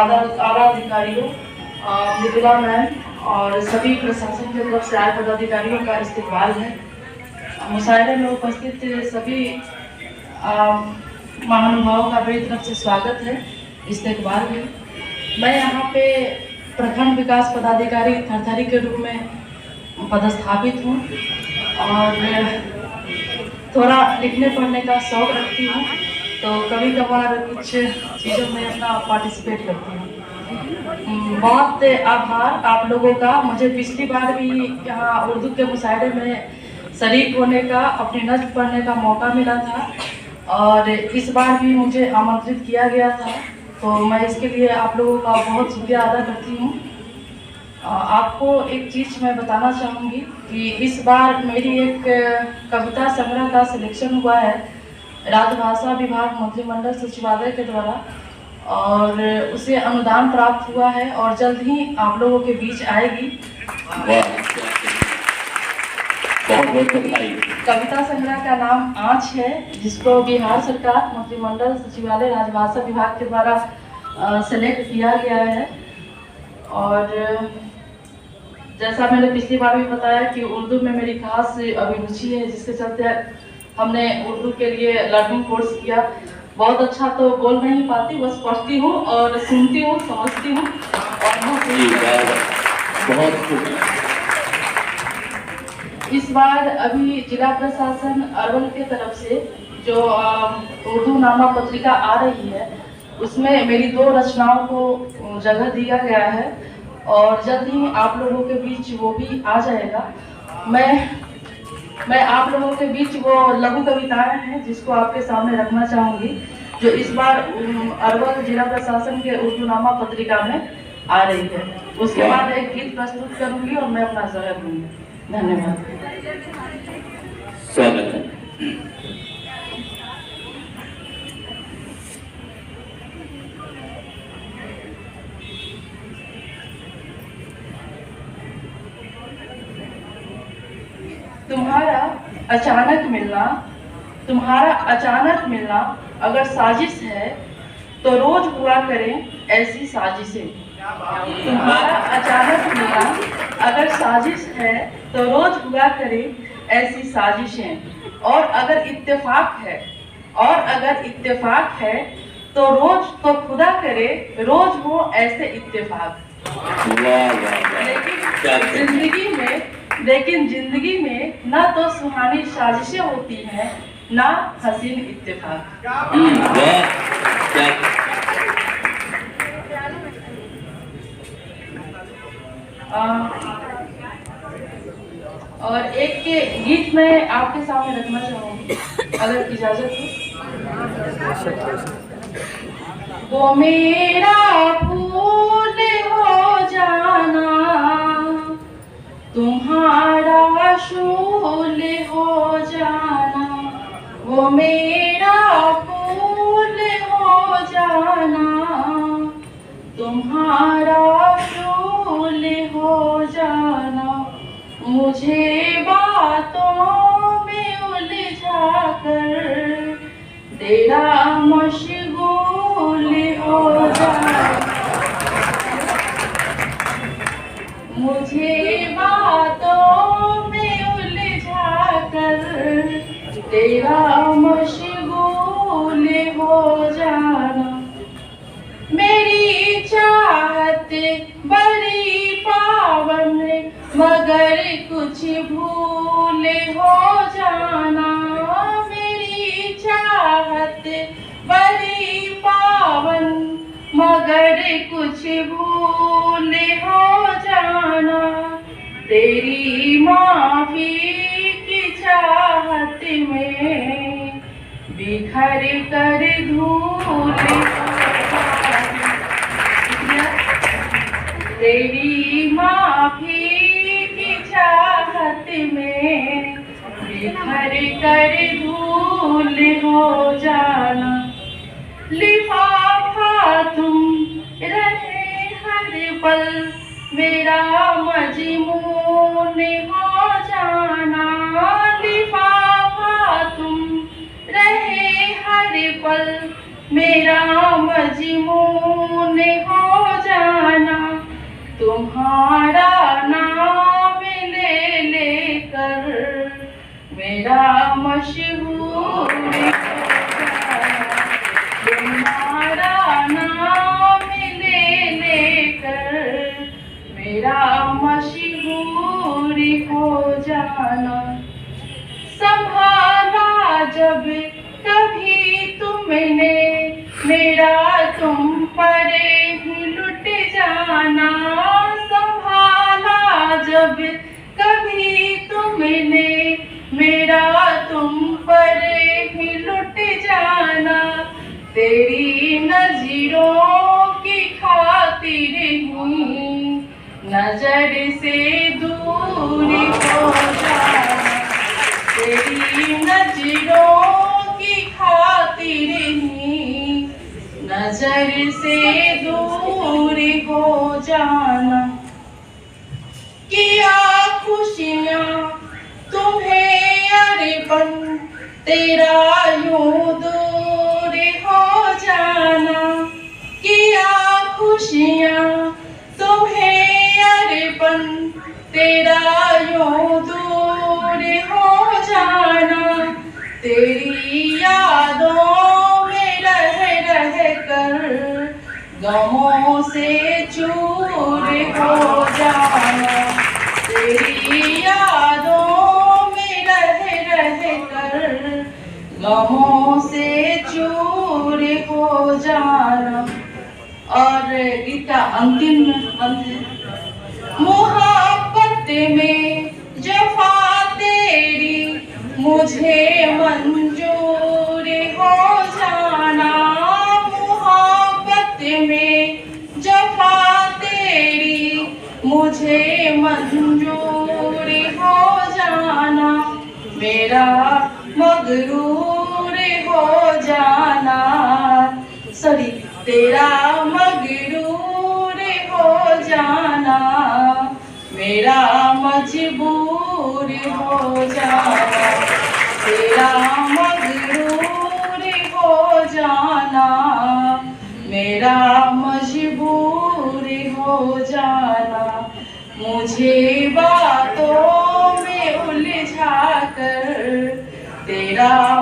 आला अधिकारियों, मृदुला मैम और सभी प्रशासन की तरफ से आए पदाधिकारियों का इस्तकबाल है। मुशायरे में उपस्थित सभी महानुभावों का मेरी तरफ से स्वागत है, इस्तकबाल है। मैं यहाँ पे प्रखंड विकास पदाधिकारी थरथरी के रूप में पदस्थापित हूँ और थोड़ा लिखने पढ़ने का शौक रखती हूँ, तो कभी कभार कुछ चीज़ों में अपना पार्टिसिपेट करती हूँ। बहुत आभार आप लोगों का, मुझे पिछली बार भी यहाँ उर्दू के मुशायरे में शरीक होने का, अपनी नज़्म पढ़ने का मौका मिला था और इस बार भी मुझे आमंत्रित किया गया था, तो मैं इसके लिए आप लोगों का बहुत शुक्रिया अदा करती हूँ। आपको एक चीज़ मैं बताना चाहूँगी कि इस बार मेरी एक कविता संग्रह का सिलेक्शन हुआ है राजभाषा विभाग मंत्रिमंडल सचिवालय के द्वारा और उसे अनुदान प्राप्त हुआ है और जल्द ही आप लोगों के बीच आएगी। बहुत बधाई। कविता संग्रह का नाम आँच है, जिसको बिहार सरकार मंत्रिमंडल सचिवालय राजभाषा विभाग के द्वारा सेलेक्ट किया गया है। और जैसा मैंने पिछली बार भी बताया कि उर्दू में मेरी खास अभिरुचि है, जिसके चलते हमने उर्दू के लिए लर्निंग कोर्स किया। बहुत अच्छा तो बोल नहीं पाती, बस पढ़ती हूँ और सुनती हूँ, समझती हूँ और बहुत। इस बार अभी जिला प्रशासन अरवल के तरफ से जो उर्दू नामा पत्रिका आ रही है, उसमें मेरी 2 रचनाओं को जगह दिया गया है और जल्द ही आप लोगों के बीच वो भी आ जाएगा। मैं आप लोगों के बीच वो लघु कविताएं हैं जिसको आपके सामने रखना चाहूँगी, जो इस बार अरवल जिला प्रशासन के उर्दू नामा पत्रिका में आ रही है। उसके बाद एक गीत प्रस्तुत करूँगी और मैं अपना जवाब दूँगी। धन्यवाद। स्वागत है। तुम्हारा अचानक मिलना अगर साजिश है तो रोज हुआ करें ऐसी साजिशें। तुम्हारा अचानक मिलना अगर साजिश है तो रोज हुआ करें ऐसी साजिशें। और अगर इत्तेफाक है तो रोज तो खुदा करे रोज हो ऐसे इत्तेफाक। लेकिन जिंदगी में ना तो सुहानी साजिशें होती हैं, ना हसीन इत्तेफाक। और एक गीत मैं आपके सामने रखना चाहूँगी, अगर इजाजत हो। वो मेरा फूल हो जाना, तुम्हारा शूल हो जाना। वो मेरा फूल हो जाना, तुम्हारा शूल हो जाना। मुझे बातों में उलझा कर तेरा मशगूल हो जाना। मुझे बातों में उलझा कर तेरा मशगूल हो जाना। मेरी चाहत बड़ी पावन मगर कुछ भूल हो जाना। मेरी चाहत बड़ी पावन मगर कुछ भूल हो जाना। तेरी माफी की चाहत में बिखर कर धूल। तेरी माफी की चाहत में बिखर कर धूल हो जाना। लिफाफा तुम रहे हर पल मेरा मजमून हो जाना। लिफाफा तुम रहे हर पल मेरा मजमून हो तुम्हारा नाम ले लेकर मेरा मशहूर हो जाना, तुम्हारा नाम ले लेकर मेरा मशहूर हो जाना। संभाला जब कभी तुमने मेरा तुम पर ही लुट जाना, संभाला जब कभी तुमने मेरा तुम पर ही लुट जाना। तेरी नजरों की खातिर ही नजर से दूर हो जाना, तेरी नजरों की खातिर ही नजर से दूर हो जाना। किया खुशियाँ तुम्हें अरपन तेरा यूं दूर हो जाना, किया खुशियाँ तुम्हें अरपन तेरा यूं दूर हो जाना। तेरी यादों में रह कर गमों से चूर हो जाना, तेरी यादों में रह कर गमों से चूर हो जाना। और गीत का अंतिम अंत है, मोहब्बत में जफा तेरी मुझे मंजूर हो जाना, मोहब्बत में जफा तेरी मुझे मंजूर हो जाना। मेरा मगरूर हो जाना, सॉरी तेरा मगरूर हो जाना, मेरा मजबूर हो जाना, तेरा मगरूर हो जाना, मेरा मजबूर हो जाना। मुझे बातों में उलझा कर तेरा